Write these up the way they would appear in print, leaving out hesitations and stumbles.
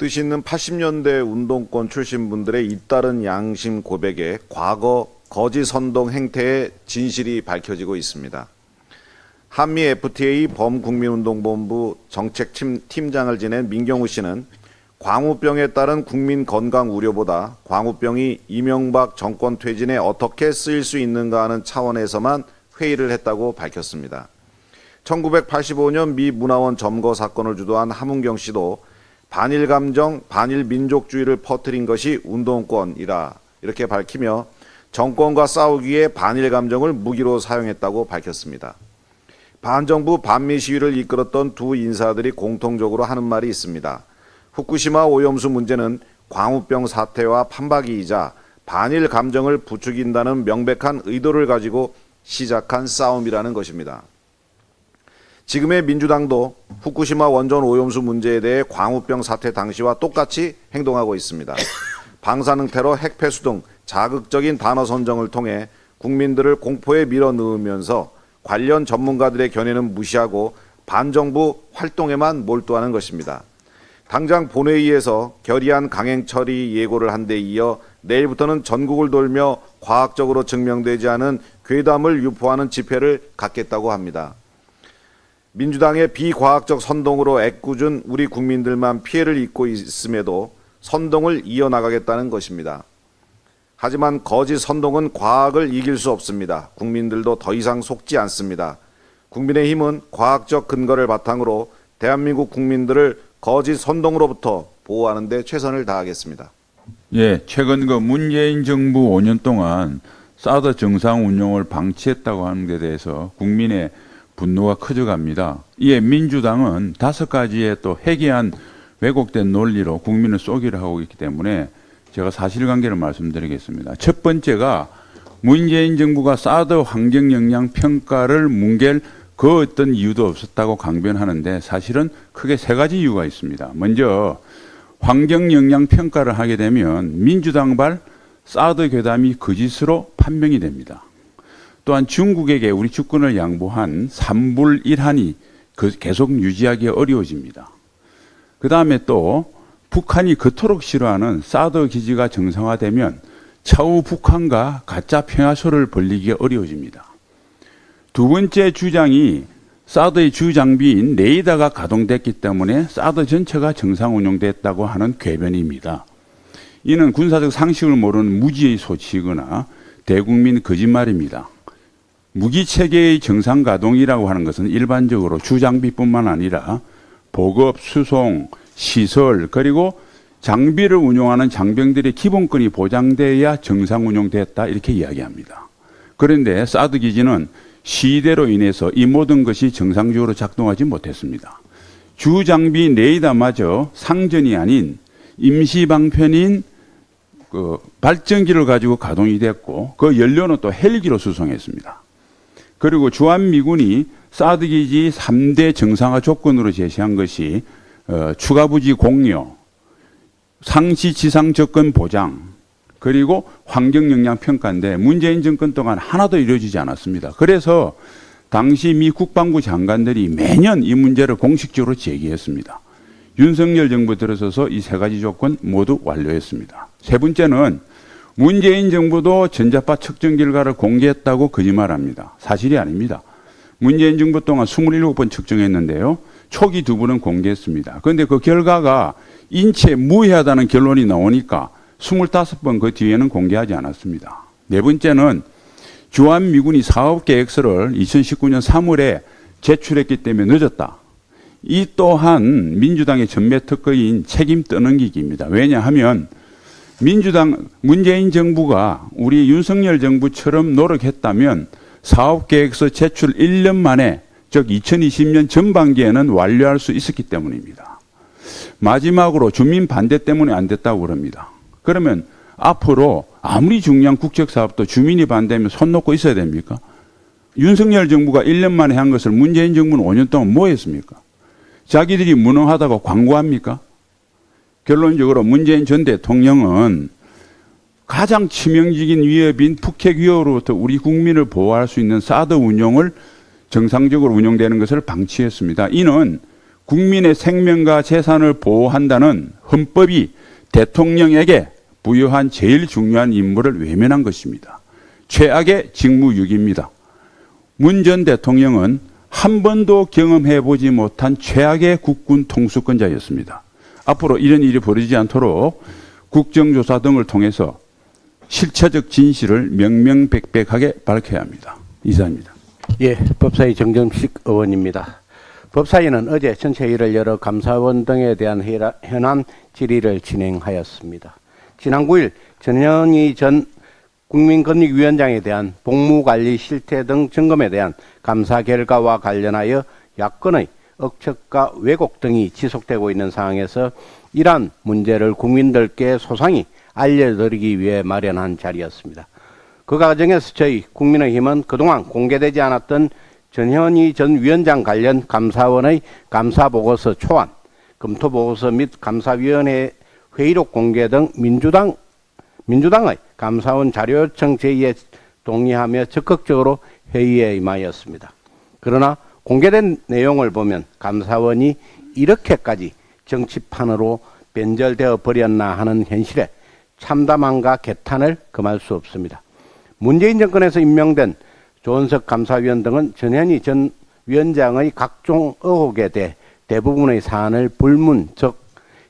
뜻 있는 80년대 운동권 출신 분들의 잇따른 양심 고백에 과거 거짓 선동 행태의 진실이 밝혀지고 있습니다. 한미 FTA 범국민운동본부 정책팀장을 지낸 민경우 씨는 광우병에 따른 국민 건강 우려보다 광우병이 이명박 정권 퇴진에 어떻게 쓰일 수 있는가 하는 차원에서만 회의를 했다고 밝혔습니다. 1985년 미 문화원 점거 사건을 주도한 함은경 씨도 반일 감정, 반일 민족주의를 퍼뜨린 것이 운동권이라 이렇게 밝히며 정권과 싸우기에 반일 감정을 무기로 사용했다고 밝혔습니다. 반정부 반미 시위를 이끌었던 두 인사들이 공통적으로 하는 말이 있습니다. 후쿠시마 오염수 문제는 광우병 사태와 판박이이자 반일 감정을 부추긴다는 명백한 의도를 가지고 시작한 싸움이라는 것입니다. 지금의 민주당도 후쿠시마 원전 오염수 문제에 대해 광우병 사태 당시와 똑같이 행동하고 있습니다. 방사능 테러, 핵폐수 등 자극적인 단어 선정을 통해 국민들을 공포에 밀어넣으면서 관련 전문가들의 견해는 무시하고 반정부 활동에만 몰두하는 것입니다. 당장 본회의에서 결의안 강행 처리 예고를 한 데 이어 내일부터는 전국을 돌며 과학적으로 증명되지 않은 괴담을 유포하는 집회를 갖겠다고 합니다. 민주당의 비과학적 선동으로 애꿎은 우리 국민들만 피해를 입고 있음에도 선동을 이어나가겠다는 것입니다. 하지만 거짓 선동은 과학을 이길 수 없습니다. 국민들도 더 이상 속지 않습니다. 국민의힘은 과학적 근거를 바탕으로 대한민국 국민들을 거짓 선동으로부터 보호하는 데 최선을 다하겠습니다. 예, 최근 문재인 정부 5년 동안 사드 정상 운용을 방치했다고 하는 데 대해서 국민의 분노가 커져갑니다. 이에 민주당은 5가지의 또 해괴한 왜곡된 논리로 국민을 쏘기를 하고 있기 때문에 제가 사실관계를 말씀드리겠습니다. 첫 번째가 문재인 정부가 사드 환경영향평가를 뭉갤 그 어떤 이유도 없었다고 강변하는데 사실은 크게 3가지 이유가 있습니다. 먼저 환경영향평가를 하게 되면 민주당발 사드 괴담이 거짓으로 판명이 됩니다. 또한 중국에게 우리 주권을 양보한 3불 1한이 계속 유지하기 어려워집니다. 그 다음에 또 북한이 그토록 싫어하는 사드 기지가 정상화되면 차후 북한과 가짜 평화쇼를 벌이기 어려워집니다. 두 번째 주장이 사드의 주장비인 레이더가 가동됐기 때문에 사드 전체가 정상 운용됐다고 하는 궤변입니다. 이는 군사적 상식을 모르는 무지의 소치이거나 대국민 거짓말입니다. 무기체계의 정상 가동이라고 하는 것은 일반적으로 주장비뿐만 아니라 보급, 수송, 시설 그리고 장비를 운용하는 장병들의 기본권이 보장돼야 정상 운용됐다 이렇게 이야기합니다. 그런데 사드 기지는 시대로 인해서 이 모든 것이 정상적으로 작동하지 못했습니다. 주장비 레이더마저 상전이 아닌 임시방편인 발전기를 가지고 가동이 됐고 그 연료는 또 헬기로 수송했습니다. 그리고 주한미군이 사드 기지 3대 정상화 조건으로 제시한 것이 추가부지 공여, 상시 지상 접근 보장, 그리고 환경영향평가인데 문재인 정권 동안 하나도 이루어지지 않았습니다. 그래서 당시 미 국방부 장관들이 매년 이 문제를 공식적으로 제기했습니다. 윤석열 정부 들어서서 이 3가지 조건 모두 완료했습니다. 세 번째는 문재인 정부도 전자파 측정 결과를 공개했다고 거짓말합니다. 사실이 아닙니다. 문재인 정부 동안 27번 측정했는데요. 초기 2번은 공개했습니다. 그런데 그 결과가 인체에 무해하다는 결론이 나오니까 25번 그 뒤에는 공개하지 않았습니다. 네 번째는 주한미군이 사업 계획서를 2019년 3월에 제출했기 때문에 늦었다. 이 또한 민주당의 전매 특허인 책임 떠넘기기입니다. 왜냐하면 문재인 정부가 우리 윤석열 정부처럼 노력했다면 사업계획서 제출 1년 만에 즉 2020년 전반기에는 완료할 수 있었기 때문입니다. 마지막으로 주민 반대 때문에 안 됐다고 그럽니다. 그러면 앞으로 아무리 중요한 국책사업도 주민이 반대하면 손 놓고 있어야 됩니까? 윤석열 정부가 1년 만에 한 것을 문재인 정부는 5년 동안 뭐 했습니까? 자기들이 무능하다고 광고합니까? 결론적으로 문재인 전 대통령은 가장 치명적인 위협인 북핵 위협으로부터 우리 국민을 보호할 수 있는 사드 운용을 정상적으로 운용되는 것을 방치했습니다. 이는 국민의 생명과 재산을 보호한다는 헌법이 대통령에게 부여한 제일 중요한 임무를 외면한 것입니다. 최악의 직무유기입니다. 문 전 대통령은 한 번도 경험해보지 못한 최악의 국군 통수권자였습니다. 앞으로 이런 일이 벌어지지 않도록 국정조사 등을 통해서 실체적 진실을 명명백백하게 밝혀야 합니다. 이상입니다. 예, 법사위 정점식 의원입니다. 법사위는 어제 전체 회의를 열어 감사원 등에 대한 현안 질의를 진행하였습니다. 지난 9일 전현희 전 국민권익위원장에 대한 복무관리 실태 등 점검에 대한 감사 결과와 관련하여 야권의 억측과 왜곡 등이 지속되고 있는 상황에서 이러한 문제를 국민들께 소상히 알려드리기 위해 마련한 자리였습니다. 그 과정에서 저희 국민의힘은 그동안 공개되지 않았던 전현희 전 위원장 관련 감사원의 감사보고서 초안, 검토보고서 및 감사위원회 회의록 공개 등 민주당의 감사원 자료 요청 제의에 동의하며 적극적으로 회의에 임하였습니다. 그러나 공개된 내용을 보면 감사원이 이렇게까지 정치판으로 변절되어 버렸나 하는 현실에 참담함과 개탄을 금할 수 없습니다. 문재인 정권에서 임명된 조은석 감사위원 등은 전현희 전 위원장의 각종 의혹에 대해 대부분의 사안을 불문, 즉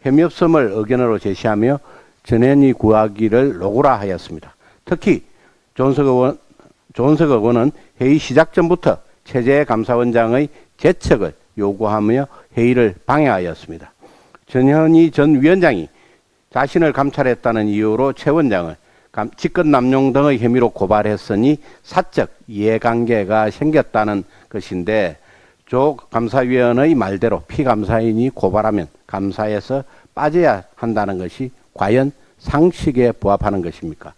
혐의 없음을 의견으로 제시하며 전현희 구하기를 노고라 하였습니다. 특히 조은석 의원은 회의 시작 전부터 최재 감사원장의 재척을 요구하며 회의를 방해하였습니다. 전현희 전 위원장이 자신을 감찰했다는 이유로 최 원장을 직권남용 등의 혐의로 고발했으니 사적 이해관계가 생겼다는 것인데 조 감사위원의 말대로 피감사인이 고발하면 감사에서 빠져야 한다는 것이 과연 상식에 부합하는 것입니까?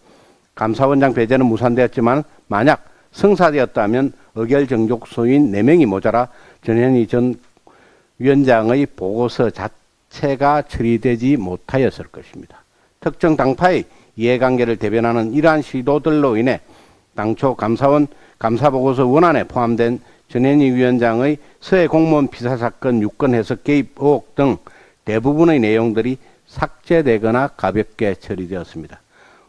감사원장 배제는 무산되었지만 만약 성사되었다면 의결정족소인 4명이 모자라 전현희 전 위원장의 보고서 자체가 처리되지 못하였을 것입니다. 특정 당파의 이해관계를 대변하는 이러한 시도들로 인해 당초 감사원 감사보고서 원안에 포함된 전현희 위원장의 서해 공무원 비사 사건 유권 해석 개입 의혹 등 대부분의 내용들이 삭제되거나 가볍게 처리되었습니다.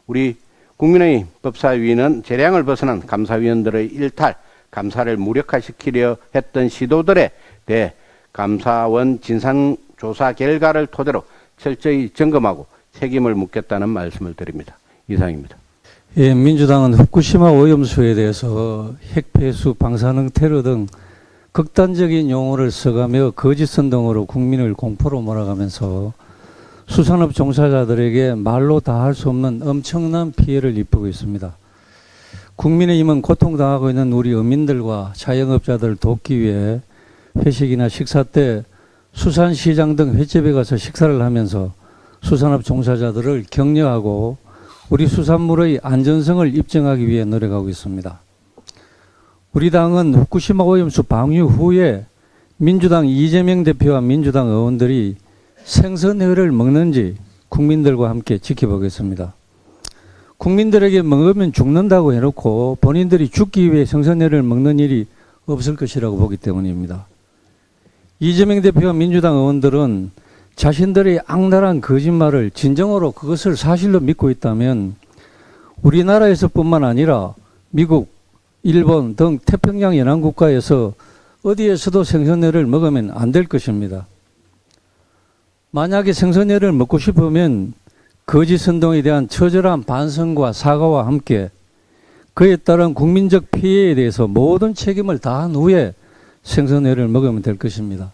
우리 국민의 법사위는 재량을 벗어난 감사위원들의 일탈, 감사를 무력화시키려 했던 시도들에 대해 감사원 진상조사 결과를 토대로 철저히 점검하고 책임을 묻겠다는 말씀을 드립니다. 이상입니다. 예, 민주당은 후쿠시마 오염수에 대해서 핵폐수, 방사능 테러 등 극단적인 용어를 써가며 거짓 선동으로 국민을 공포로 몰아가면서 수산업 종사자들에게 말로 다 할 수 없는 엄청난 피해를 입히고 있습니다. 국민의힘은 고통당하고 있는 우리 어민들과 자영업자들을 돕기 위해 회식이나 식사 때 수산시장 등 횟집에 가서 식사를 하면서 수산업 종사자들을 격려하고 우리 수산물의 안전성을 입증하기 위해 노력하고 있습니다. 우리 당은 후쿠시마 오염수 방류 후에 민주당 이재명 대표와 민주당 의원들이 생선회를 먹는지 국민들과 함께 지켜보겠습니다. 국민들에게 먹으면 죽는다고 해놓고 본인들이 죽기 위해 생선회를 먹는 일이 없을 것이라고 보기 때문입니다. 이재명 대표와 민주당 의원들은 자신들의 악랄한 거짓말을 진정으로 그것을 사실로 믿고 있다면 우리나라에서뿐만 아니라 미국, 일본 등 태평양 연안국가에서 어디에서도 생선회를 먹으면 안 될 것입니다. 만약에 생선회를 먹고 싶으면 거짓 선동에 대한 처절한 반성과 사과와 함께 그에 따른 국민적 피해에 대해서 모든 책임을 다한 후에 생선회를 먹으면 될 것입니다.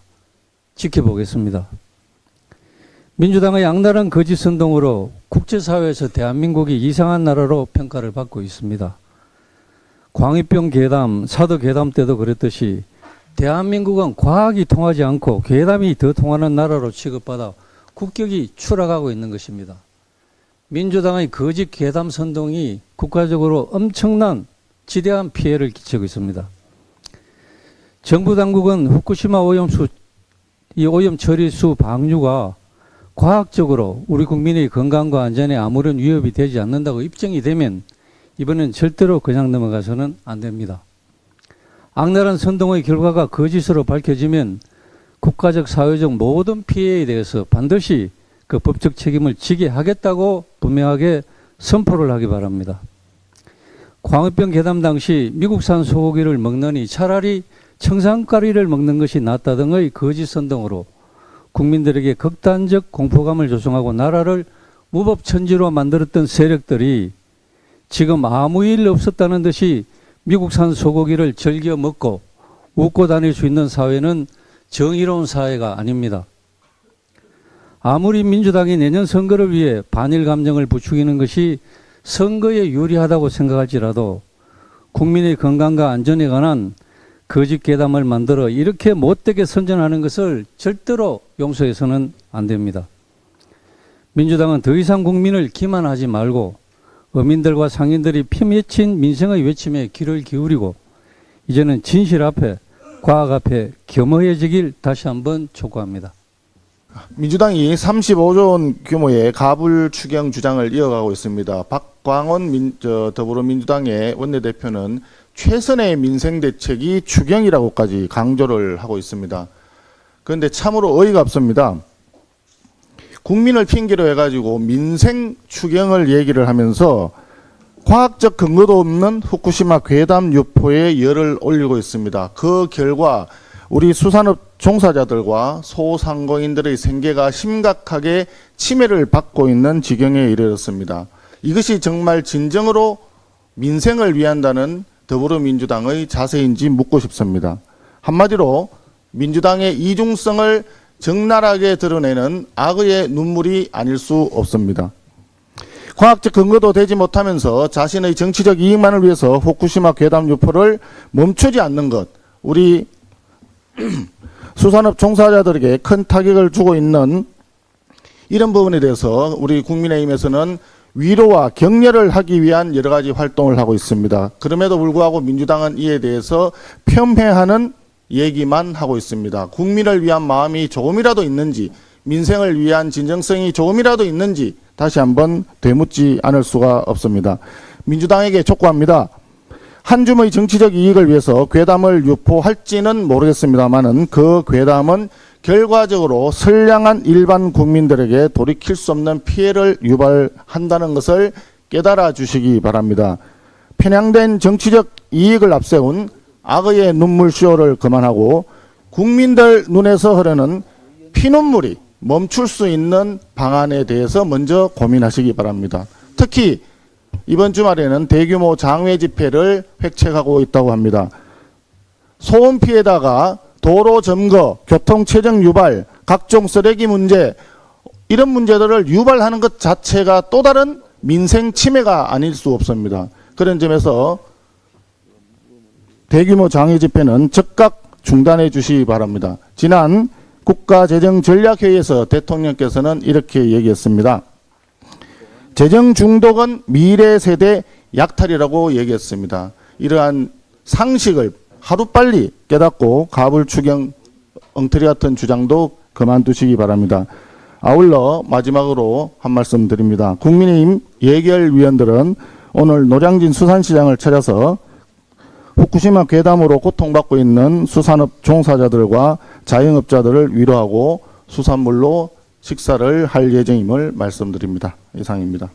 지켜보겠습니다. 민주당의 악랄한 거짓 선동으로 국제사회에서 대한민국이 이상한 나라로 평가를 받고 있습니다. 광의병 괴담, 사드 괴담 때도 그랬듯이 대한민국은 과학이 통하지 않고 괴담이 더 통하는 나라로 취급받아 국격이 추락하고 있는 것입니다. 민주당의 거짓 괴담 선동이 국가적으로 엄청난 지대한 피해를 끼치고 있습니다. 정부 당국은 후쿠시마 오염수, 이 오염 처리수 방류가 과학적으로 우리 국민의 건강과 안전에 아무런 위협이 되지 않는다고 입증이 되면 이번엔 절대로 그냥 넘어가서는 안 됩니다. 악랄한 선동의 결과가 거짓으로 밝혀지면 국가적 사회적 모든 피해에 대해서 반드시 그 법적 책임을 지게 하겠다고 분명하게 선포를 하기 바랍니다. 광우병 계담 당시 미국산 소고기를 먹느니 차라리 청산가리를 먹는 것이 낫다 등의 거짓 선동으로 국민들에게 극단적 공포감을 조성하고 나라를 무법천지로 만들었던 세력들이 지금 아무 일 없었다는 듯이 미국산 소고기를 즐겨 먹고 웃고 다닐 수 있는 사회는 정의로운 사회가 아닙니다. 아무리 민주당이 내년 선거를 위해 반일 감정을 부추기는 것이 선거에 유리하다고 생각할지라도 국민의 건강과 안전에 관한 거짓 괴담을 만들어 이렇게 못되게 선전하는 것을 절대로 용서해서는 안 됩니다. 민주당은 더 이상 국민을 기만하지 말고 어민들과 상인들이 피맺힌 민생의 외침에 귀를 기울이고 이제는 진실 앞에 과학 앞에 겸허해지길 다시 한번 촉구합니다. 민주당이 35조 원 규모의 가불 추경 주장을 이어가고 있습니다. 박광원 더불어민주당의 원내대표는 최선의 민생 대책이 추경이라고까지 강조를 하고 있습니다. 그런데 참으로 어이가 없습니다. 국민을 핑계로 해가지고 민생 추경을 얘기를 하면서 과학적 근거도 없는 후쿠시마 괴담 유포에 열을 올리고 있습니다. 그 결과 우리 수산업 종사자들과 소상공인들의 생계가 심각하게 침해를 받고 있는 지경에 이르렀습니다. 이것이 정말 진정으로 민생을 위한다는 더불어민주당의 자세인지 묻고 싶습니다. 한마디로 민주당의 이중성을 적나라하게 드러내는 악의 눈물이 아닐 수 없습니다. 과학적 근거도 되지 못하면서 자신의 정치적 이익만을 위해서 후쿠시마 괴담 유포를 멈추지 않는 것, 우리 수산업 종사자들에게 큰 타격을 주고 있는 이런 부분에 대해서 우리 국민의힘에서는 위로와 격려를 하기 위한 여러 가지 활동을 하고 있습니다. 그럼에도 불구하고 민주당은 이에 대해서 폄훼하는 얘기만 하고 있습니다. 국민을 위한 마음이 조금이라도 있는지, 민생을 위한 진정성이 조금이라도 있는지 다시 한번 되묻지 않을 수가 없습니다. 민주당에게 촉구합니다. 한 줌의 정치적 이익을 위해서 괴담을 유포할지는 모르겠습니다만은 그 괴담은 결과적으로 선량한 일반 국민들에게 돌이킬 수 없는 피해를 유발한다는 것을 깨달아 주시기 바랍니다. 편향된 정치적 이익을 앞세운 악의 눈물쇼를 그만하고 국민들 눈에서 흐르는 피눈물이 멈출 수 있는 방안에 대해서 먼저 고민하시기 바랍니다. 특히 이번 주말에는 대규모 장외 집회를 획책하고 있다고 합니다. 소음 피해다가 도로 점거, 교통 체증 유발, 각종 쓰레기 문제, 이런 문제들을 유발하는 것 자체가 또 다른 민생 침해가 아닐 수 없습니다. 그런 점에서 대규모 장외 집회는 즉각 중단해 주시기 바랍니다. 지난 국가재정전략회의에서 대통령께서는 이렇게 얘기했습니다. 재정 중독은 미래 세대 약탈이라고 얘기했습니다. 이러한 상식을 하루빨리 깨닫고 가불 추경 엉터리 같은 주장도 그만두시기 바랍니다. 아울러 마지막으로 한 말씀 드립니다. 국민의힘 예결위원들은 오늘 노량진 수산시장을 찾아서 후쿠시마 괴담으로 고통받고 있는 수산업 종사자들과 자영업자들을 위로하고 수산물로 식사를 할 예정임을 말씀드립니다. 이상입니다.